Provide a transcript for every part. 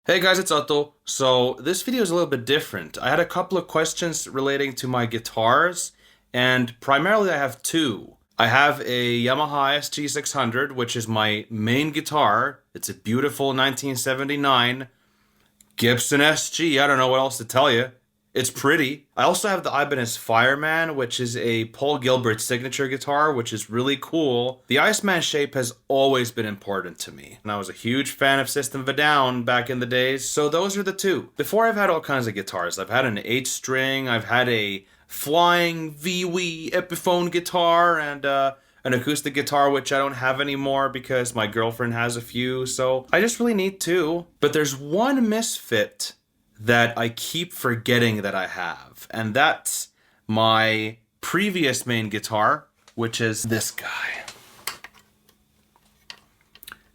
Hey guys, it's Otto. So this video is a little bit different. I had a couple of questions relating to my guitars, and primarily I have two. I have a Yamaha SG600, which is my main guitar. It's a beautiful 1979 Gibson SG. I don't know what else to tell you. It's pretty. I also have the Ibanez Fireman, which is a Paul Gilbert signature guitar, which is really cool. The Iceman shape has always been important to me, and I was a huge fan of System of a Down back in the days, so those are the two. Before, I've had all kinds of guitars. I've had an 8-string, I've had a flying VW Epiphone guitar, and an acoustic guitar, which I don't have anymore because my girlfriend has a few, so I just really need two. But there's one misfit that I keep forgetting that I have, and that's my previous main guitar, which is this guy.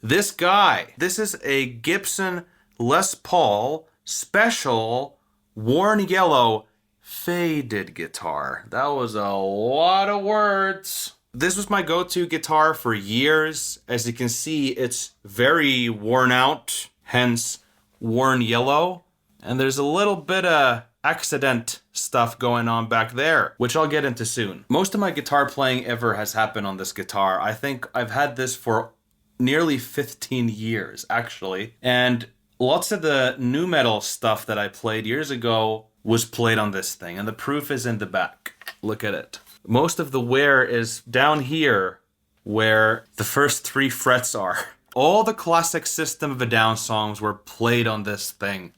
This guy. This is a Gibson Les Paul Special Worn Yellow Faded guitar. That was a lot of words. This was my go-to guitar for years. As you can see, it's very worn out, hence worn yellow. And there's a little bit of accident stuff going on back there, which I'll get into soon. Most of my guitar playing ever has happened on this guitar. I think I've had this for nearly 15 years, actually. And lots of the nu metal stuff that I played years ago was played on this thing. And the proof is in the back. Look at it. Most of the wear is down here where the first 3 frets are. All the classic System of a Down songs were played on this thing.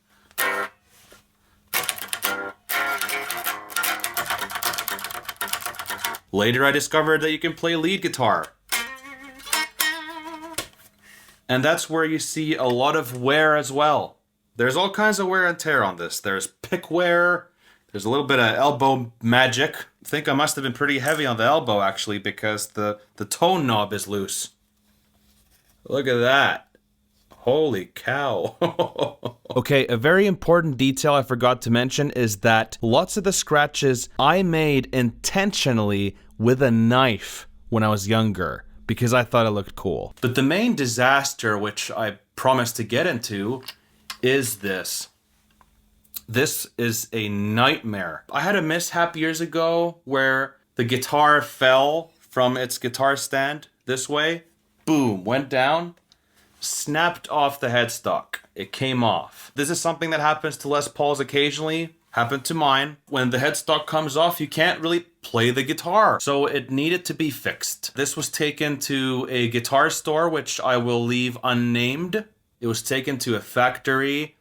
Later I discovered that you can play lead guitar. And that's where you see a lot of wear as well. There's all kinds of wear and tear on this. There's pick wear. There's a little bit of elbow magic. I think I must have been pretty heavy on the elbow actually because the tone knob is loose. Look at that. Holy cow. Okay, a very important detail I forgot to mention is that lots of the scratches I made intentionally with a knife when I was younger because I thought it looked cool. But the main disaster, which I promised to get into, is this. This is a nightmare. I had a mishap years ago where the guitar fell from its guitar stand this way. Boom, went down. Snapped off the headstock. It came off. This is something that happens to Les Pauls occasionally. Happened to mine. When the headstock comes off, you can't really play the guitar. So it needed to be fixed. This was taken to a guitar store, which I will leave unnamed. It was taken to a factory,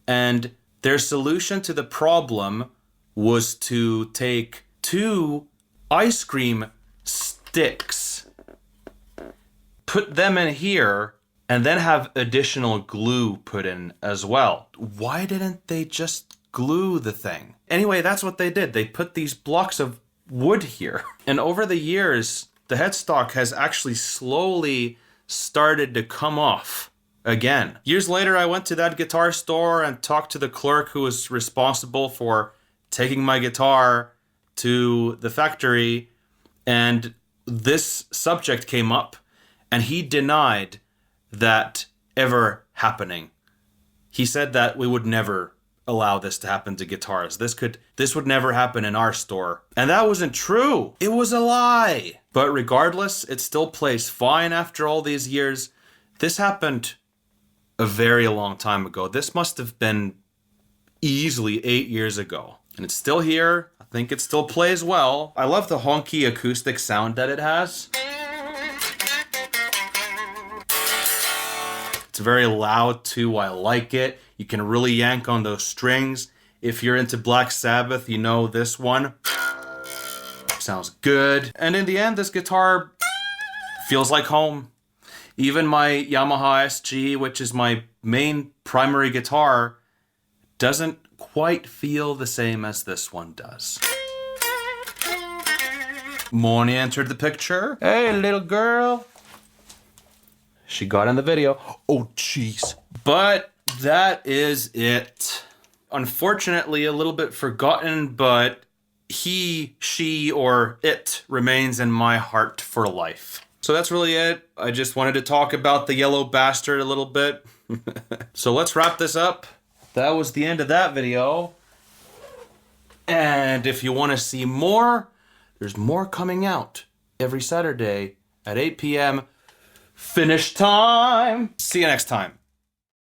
and their solution to the problem was to take 2 ice cream sticks, put them in here, and then have additional glue put in as well. Why didn't they just glue the thing? Anyway, that's what they did. They put these blocks of wood here. And over the years, the headstock has actually slowly started to come off again. Years later, I went to that guitar store and talked to the clerk who was responsible for taking my guitar to the factory. And this subject came up, and he denied that ever happening. He said that we would never allow this to happen to guitars. This would never happen in our store. And that wasn't true. It was a lie. But regardless, it still plays fine after all these years. This happened a very long time ago. This must have been easily 8 years ago. And it's still here. I think it still plays well. I love the honky acoustic sound that it has. It's very loud too. I like it. You can really yank on those strings. If you're into Black Sabbath, you know this one. Sounds good. And in the end, this guitar feels like home. Even my Yamaha SG, which is my main primary guitar, doesn't quite feel the same as this one does. Moni entered the picture. Hey, little girl. She got in the video. Oh, jeez. But that is it. Unfortunately, a little bit forgotten, but he, she, or it remains in my heart for life. So that's really it. I just wanted to talk about the yellow bastard a little bit. So let's wrap this up. That was the end of that video. And if you want to see more, there's more coming out every Saturday at 8 p.m. Finish time. See you next time.